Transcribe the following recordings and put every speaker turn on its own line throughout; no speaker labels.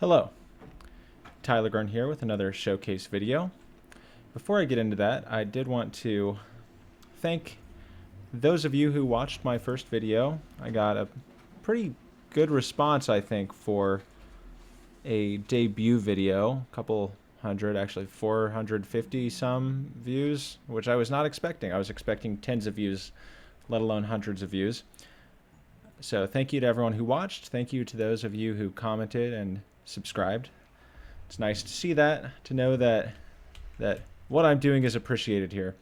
Hello, Tyler Grun here with another showcase video. Before I get into that, I did want to thank those of you who watched my first video. I got a pretty good response, I think, for a debut video. A couple hundred, actually 450 some views, which I was not expecting. I was expecting tens of views, let alone hundreds of views. So thank you to everyone who watched. Thank you to those of you who commented and subscribed. It's nice to see that, to know that what I'm doing is appreciated here.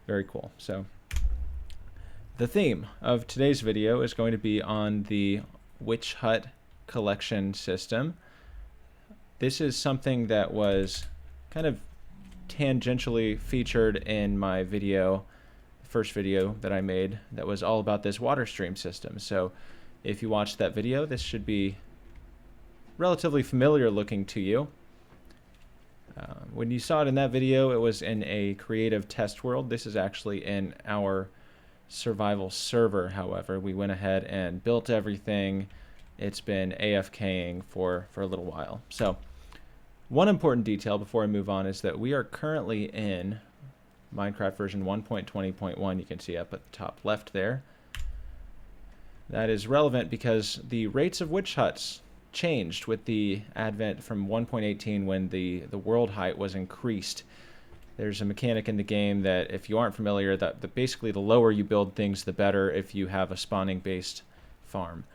Very cool. So the theme of today's video is going to be on the Witch Hut collection system. This is something that was kind of tangentially featured in my video, the first video that I made, that was all about this water stream system. So if you watched that video, this should be relatively familiar looking to you. When you saw it in that video, it was in a creative test world. This is actually in our survival server, however. We went ahead and built everything. It's been AFKing for a little while. So one important detail before I move on is that we are currently in Minecraft version 1.20.1. You can see up at the top left there. That is relevant because the rates of witch huts changed with the advent from 1.18 when the world height was increased. There's a mechanic in the game that, if you aren't familiar, that basically the lower you build things, the better if you have a spawning based farm.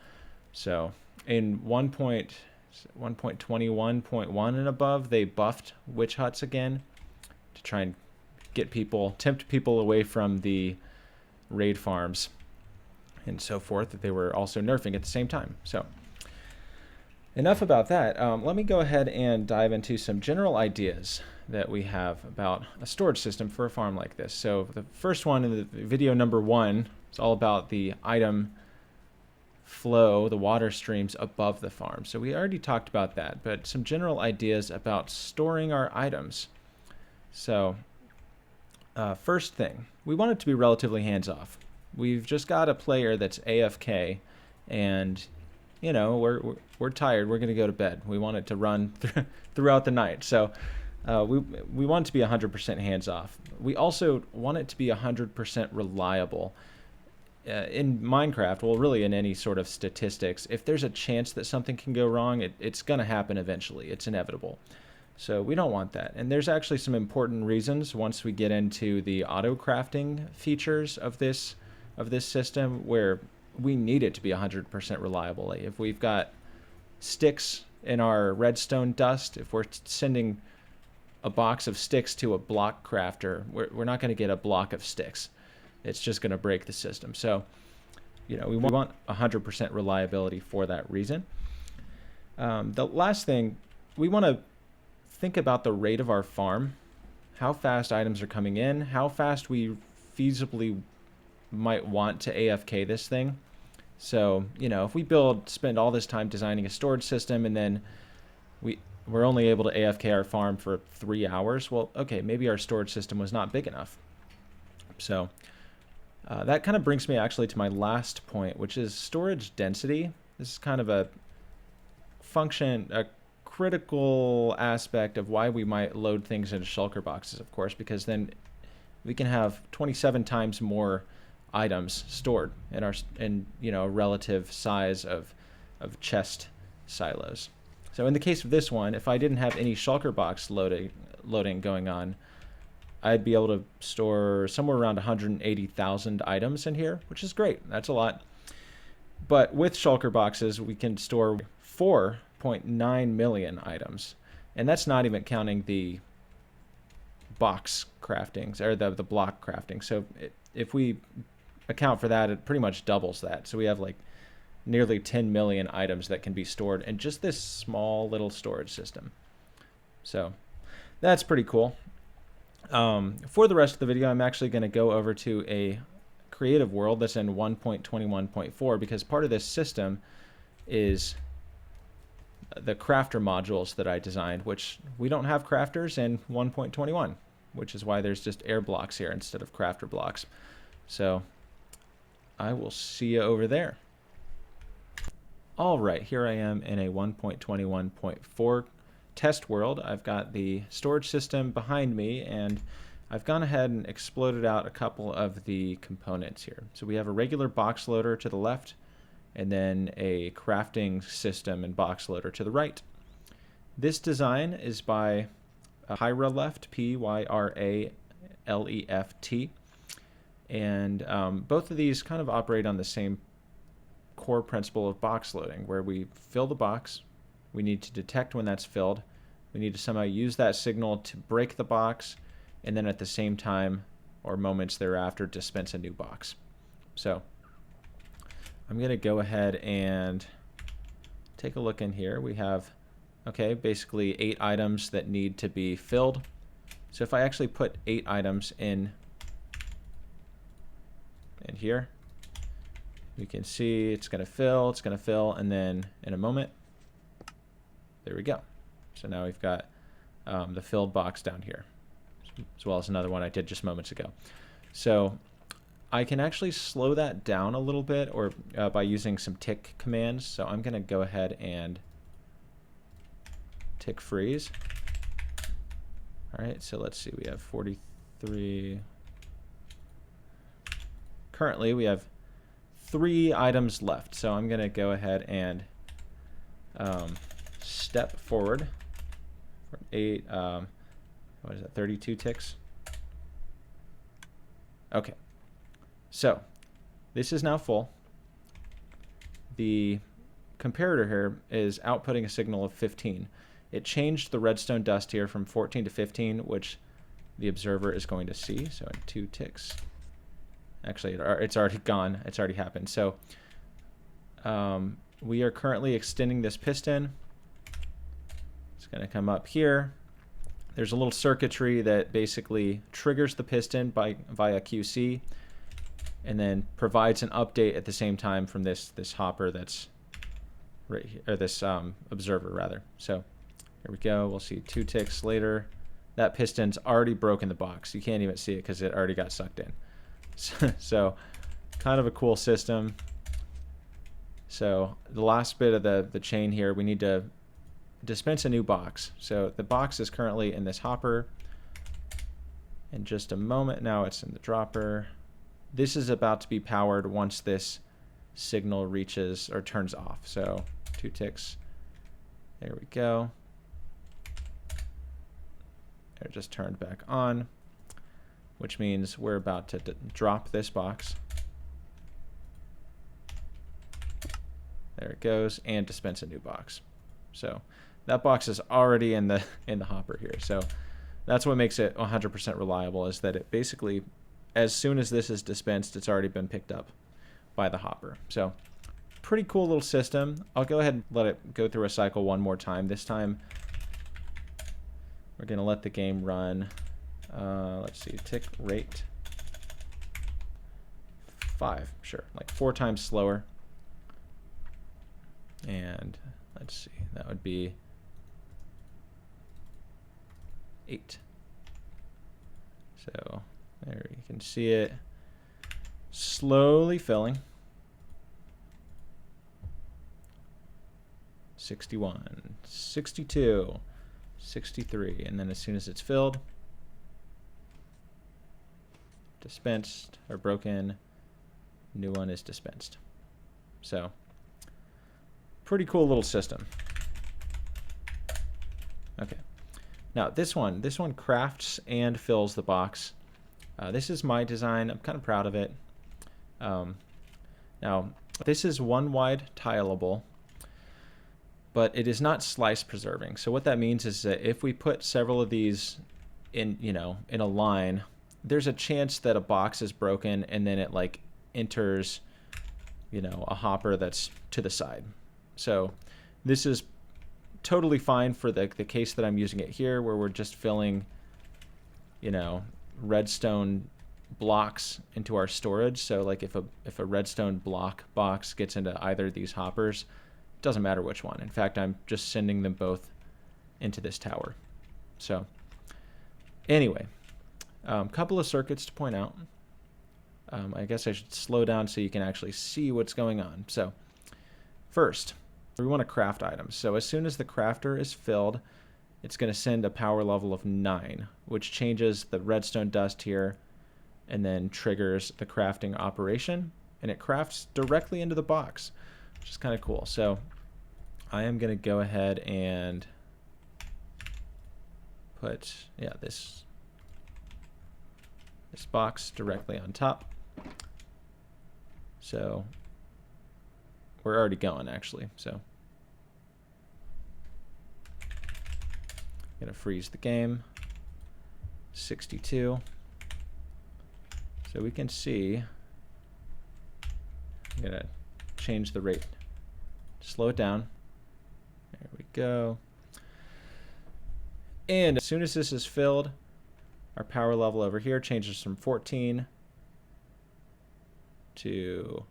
So in 1.21.1 and above, they buffed witch huts again to try and tempt people away from the raid farms and so forth, that they were also nerfing at the same time. So enough about that. Let me go ahead and dive into some general ideas that we have about a storage system for a farm like this. So the first one in the video number 1 is all about the item flow, the water streams above the farm. So we already talked about that, but some general ideas about storing our items. So first thing, we want it to be relatively hands-off. We've just got a player that's AFK, and you know, we're tired. We're going to go to bed. We want it to run throughout the night. So we want it to be 100% hands-off. We also want it to be 100% reliable. In Minecraft, well, really in any sort of statistics, if there's a chance that something can go wrong, it's going to happen eventually. It's inevitable. So we don't want that. And there's actually some important reasons once we get into the auto crafting features of this system, where we need it to be 100% reliable. If we've got sticks in our redstone dust, if we're sending a box of sticks to a block crafter, we're not going to get a block of sticks. It's just going to break the system. So, you know, we want 100% reliability for that reason. The last thing, we want to think about the rate of our farm, how fast items are coming in, how fast we feasibly might want to AFK this thing. So, you know, if we spend all this time designing a storage system and then we're only able to AFK our farm for 3 hours, well, okay, maybe our storage system was not big enough. So that kind of brings me actually to my last point, which is storage density. This is kind of a critical aspect of why we might load things into shulker boxes, of course, because then we can have 27 times more items stored in you know, a relative size of chest silos. So in the case of this one, if I didn't have any shulker box loading going on, I'd be able to store somewhere around 180,000 items in here, which is great. That's a lot. But with shulker boxes, we can store 4.9 million items, and that's not even counting the box craftings or the block crafting. So if we account for that, it pretty much doubles that. So we have like nearly 10 million items that can be stored in just this small little storage system. So that's pretty cool. For the rest of the video, I'm actually going to go over to a creative world that's in 1.21.4, because part of this system is the crafter modules that I designed, which we don't have crafters in 1.21, which is why there's just air blocks here instead of crafter blocks. So I will see you over there. All right, here I am in a 1.21.4 test world. I've got the storage system behind me, and I've gone ahead and exploded out a couple of the components here. So we have a regular box loader to the left, and then a crafting system and box loader to the right. This design is by Pyraleft, Pyraleft, and both of these kind of operate on the same core principle of box loading, where we fill the box, we need to detect when that's filled, we need to somehow use that signal to break the box, and then at the same time or moments thereafter dispense a new box. So I'm going to go ahead and take a look in here. We have, okay, basically 8 items that need to be filled. So if I actually put 8 items in here, you can see it's going to fill, and then in a moment, there we go. So now we've got the filled box down here, as well as another one I did just moments ago. So I can actually slow that down a little bit, or by using some tick commands. So I'm going to go ahead and tick freeze. All right, so let's see, we have 43. Currently, we have 3 items left, so I'm going to go ahead and step forward from 8, what is that, 32 ticks? Okay, so this is now full. The comparator here is outputting a signal of 15. It changed the redstone dust here from 14 to 15, which the observer is going to see, so in 2 ticks. Actually, it's already gone. It's already happened. So we are currently extending this piston. It's going to come up here. There's a little circuitry that basically triggers the piston via QC, and then provides an update at the same time from this hopper that's right here, or this observer rather. So here we go. We'll see 2 ticks later. That piston's already broken the box. You can't even see it because it already got sucked in. So kind of a cool system. So the last bit of the chain here, we need to dispense a new box. So the box is currently in this hopper. In just a moment now it's in the dropper. This is about to be powered once this signal reaches or turns off. So 2 ticks. There we go. It just turned back on, which means we're about to drop this box. There it goes, and dispense a new box. So that box is already in the hopper here. So that's what makes it 100% reliable, is that it basically, as soon as this is dispensed, it's already been picked up by the hopper. So pretty cool little system. I'll go ahead and let it go through a cycle one more time. This time we're going to let the game run. Let's see, tick rate 5, sure, like 4 times slower. And let's see, that would be 8. So there you can see it slowly filling. 61, 62, 63, and then as soon as it's filled, dispensed or broken, new one is dispensed. So pretty cool little system. Okay, now this one crafts and fills the box. This is my design. I'm kind of proud of it. Now this is 1 wide tileable, but it is not slice preserving. So what that means is that if we put several of these in a line, there's a chance that a box is broken and then it like enters a hopper that's to the side. So this is totally fine for the case that I'm using it here, where we're just filling redstone blocks into our storage. So like if a redstone block box gets into either of these hoppers, it doesn't matter which one. In fact, I'm just sending them both into this tower. So anyway, couple of circuits to point out. I guess I should slow down so you can actually see what's going on. So first, We want to craft items. So as soon as the crafter is filled, it's going to send a power level of 9, which changes the redstone dust here and then triggers the crafting operation. And it crafts directly into the box, which is kind of cool. So I am going to go ahead and put, yeah, this box directly on top. So we're already going, actually. So I'm going to freeze the game. 62. So we can see, I'm going to change the rate. Slow it down. There we go. And as soon as this is filled, our power level over here changes from 14 to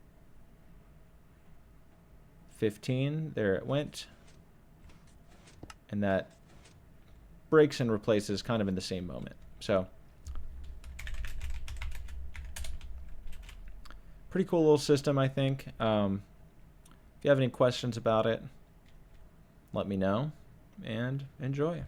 15. There it went. And that breaks and replaces kind of in the same moment. So pretty cool little system, I think. If you have any questions about it, let me know and enjoy.